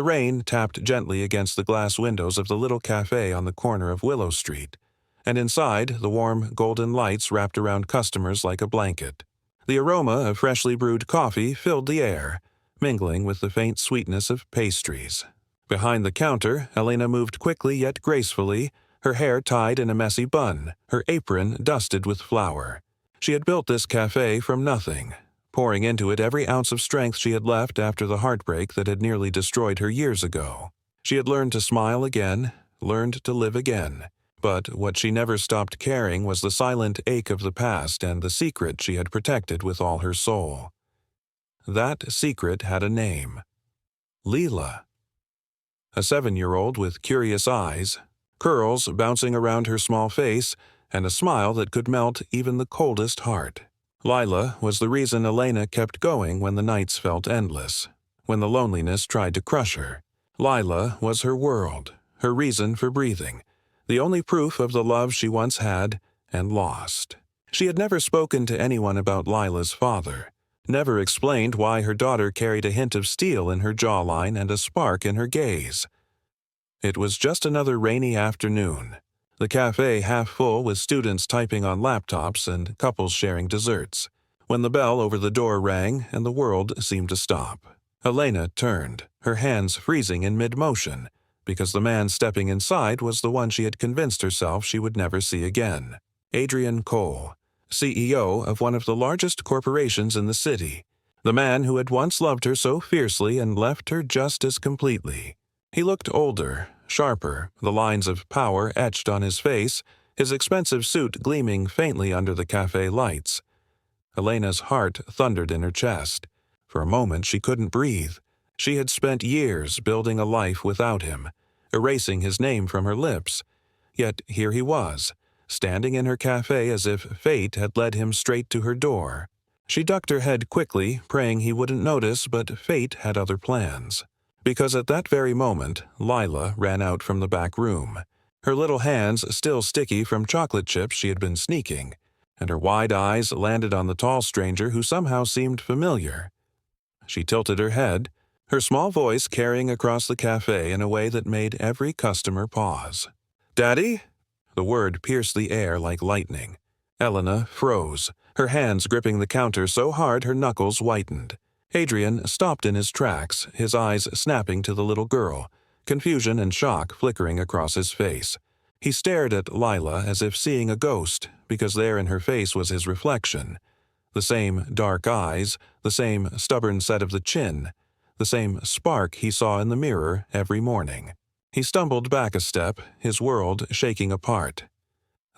The rain tapped gently against the glass windows of the little cafe on the corner of Willow Street, and inside the warm golden lights wrapped around customers like a blanket. The aroma of freshly brewed coffee filled the air, mingling with the faint sweetness of pastries. Behind the counter, Elena moved quickly yet gracefully, her hair tied in a messy bun, her apron dusted with flour. She had built this cafe from nothing, pouring into it every ounce of strength she had left after the heartbreak that had nearly destroyed her years ago. She had learned to smile again, learned to live again. But what she never stopped carrying was the silent ache of the past and the secret she had protected with all her soul. That secret had a name. Leela. A 7-year-old with curious eyes, curls bouncing around her small face, and a smile that could melt even the coldest heart. Lila was the reason Elena kept going when the nights felt endless, when the loneliness tried to crush her. Lila was her world, her reason for breathing, the only proof of the love she once had and lost. She had never spoken to anyone about Lila's father, never explained why her daughter carried a hint of steel in her jawline and a spark in her gaze. It was just another rainy afternoon, the cafe half full with students typing on laptops and couples sharing desserts, when the bell over the door rang and the world seemed to stop. Elena turned, her hands freezing in mid-motion, because the man stepping inside was the one she had convinced herself she would never see again. Adrian Cole, CEO of one of the largest corporations in the city, the man who had once loved her so fiercely and left her just as completely. He looked older, sharper, the lines of power etched on his face, his expensive suit gleaming faintly under the cafe lights. Elena's heart thundered in her chest. For a moment she couldn't breathe. She had spent years building a life without him, erasing his name from her lips. Yet here he was, standing in her cafe as if fate had led him straight to her door. She ducked her head quickly, praying he wouldn't notice, but fate had other plans. Because at that very moment, Lila ran out from the back room, her little hands still sticky from chocolate chips she had been sneaking, and her wide eyes landed on the tall stranger who somehow seemed familiar. She tilted her head, her small voice carrying across the cafe in a way that made every customer pause. "Daddy?" The word pierced the air like lightning. Elena froze, her hands gripping the counter so hard her knuckles whitened. Adrian stopped in his tracks, his eyes snapping to the little girl, confusion and shock flickering across his face. He stared at Lila as if seeing a ghost, because there in her face was his reflection. The same dark eyes, the same stubborn set of the chin, the same spark he saw in the mirror every morning. He stumbled back a step, his world shaking apart.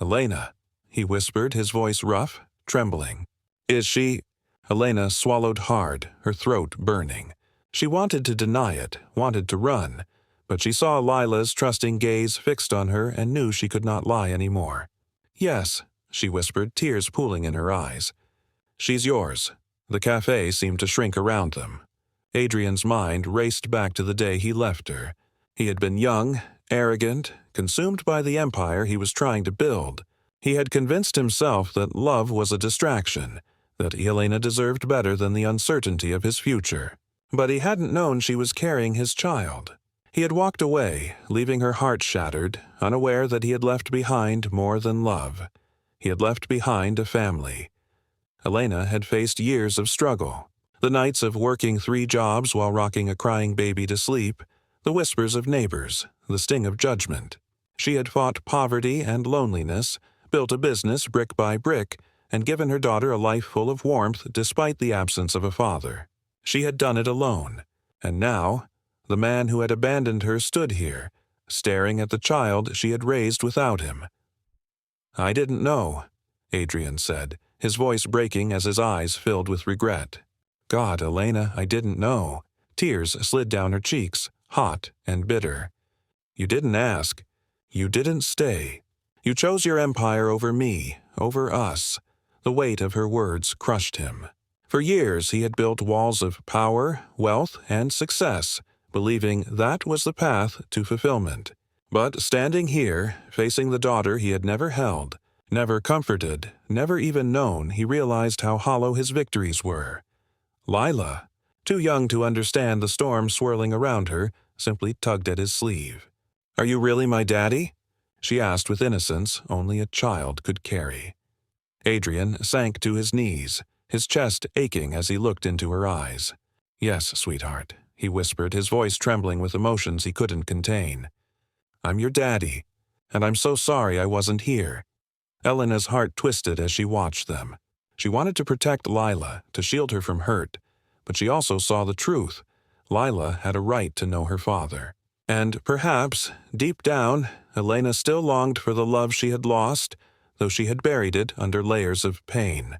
"Elena," he whispered, his voice rough, trembling. "Is she—" Elena swallowed hard, her throat burning. She wanted to deny it, wanted to run, but she saw Lila's trusting gaze fixed on her and knew she could not lie anymore. "Yes," she whispered, tears pooling in her eyes. "She's yours." The cafe seemed to shrink around them. Adrian's mind raced back to the day he left her. He had been young, arrogant, consumed by the empire he was trying to build. He had convinced himself that love was a distraction, that Elena deserved better than the uncertainty of his future. But he hadn't known she was carrying his child. He had walked away, leaving her heart shattered, unaware that he had left behind more than love. He had left behind a family. Elena had faced years of struggle. The nights of working 3 jobs while rocking a crying baby to sleep, the whispers of neighbors, the sting of judgment. She had fought poverty and loneliness, built a business brick by brick, and given her daughter a life full of warmth despite the absence of a father. She had done it alone, and now, the man who had abandoned her stood here, staring at the child she had raised without him. "I didn't know," Adrian said, his voice breaking as his eyes filled with regret. "God, Elena, I didn't know." Tears slid down her cheeks, hot and bitter. "You didn't ask. You didn't stay. You chose your empire over me, over us." The weight of her words crushed him. For years he had built walls of power, wealth, and success, believing that was the path to fulfillment. But standing here, facing the daughter he had never held, never comforted, never even known, he realized how hollow his victories were. Lila, too young to understand the storm swirling around her, simply tugged at his sleeve. "Are you really my daddy?" she asked with innocence only a child could carry. Adrian sank to his knees, his chest aching as he looked into her eyes. "Yes, sweetheart," he whispered, his voice trembling with emotions he couldn't contain. "I'm your daddy, and I'm so sorry I wasn't here." Elena's heart twisted as she watched them. She wanted to protect Lila, to shield her from hurt, but she also saw the truth. Lila had a right to know her father. And perhaps, deep down, Elena still longed for the love she had lost, though she had buried it under layers of pain.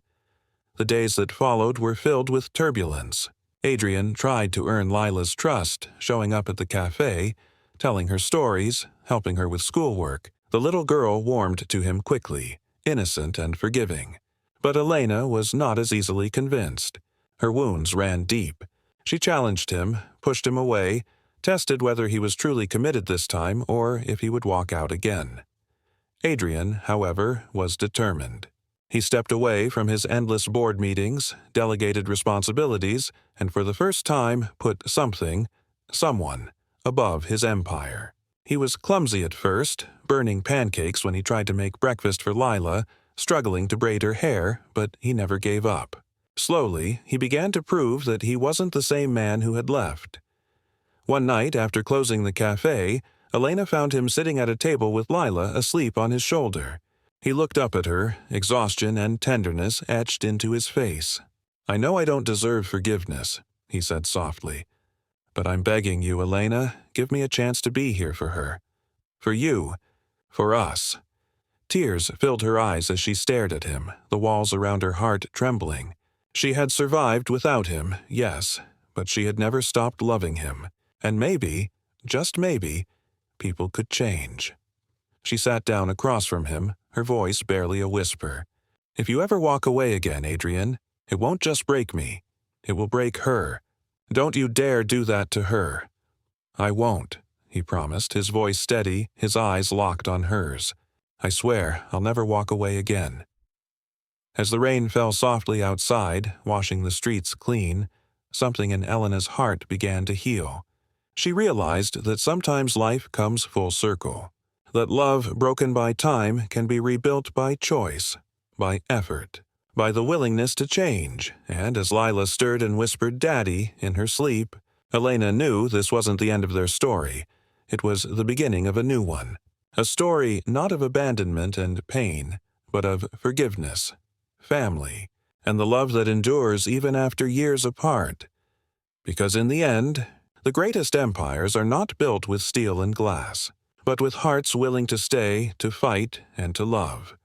The days that followed were filled with turbulence. Adrian tried to earn Lila's trust, showing up at the cafe, telling her stories, helping her with schoolwork. The little girl warmed to him quickly, innocent and forgiving. But Elena was not as easily convinced. Her wounds ran deep. She challenged him, pushed him away, tested whether he was truly committed this time or if he would walk out again. Adrian, however, was determined. He stepped away from his endless board meetings, delegated responsibilities, and for the first time put someone, above his empire. He was clumsy at first, burning pancakes when he tried to make breakfast for Lila, struggling to braid her hair, but he never gave up. Slowly, he began to prove that he wasn't the same man who had left. One night, after closing the cafe, Elena found him sitting at a table with Lila asleep on his shoulder. He looked up at her, exhaustion and tenderness etched into his face. "I know I don't deserve forgiveness," he said softly. "But I'm begging you, Elena, give me a chance to be here for her. For you. For us." Tears filled her eyes as she stared at him, the walls around her heart trembling. She had survived without him, yes, but she had never stopped loving him. And maybe, just maybe, people could change. She sat down across from him, her voice barely a whisper. "If you ever walk away again, Adrian, it won't just break me. It will break her. Don't you dare do that to her." "I won't," he promised, his voice steady, his eyes locked on hers. "I swear I'll never walk away again." As the rain fell softly outside, washing the streets clean, something in Elena's heart began to heal. She realized that sometimes life comes full circle, that love broken by time can be rebuilt by choice, by effort, by the willingness to change, and as Lila stirred and whispered "Daddy" in her sleep, Elena knew this wasn't the end of their story. It was the beginning of a new one. A story not of abandonment and pain, but of forgiveness, family, and the love that endures even after years apart. Because in the end, the greatest empires are not built with steel and glass, but with hearts willing to stay, to fight, and to love.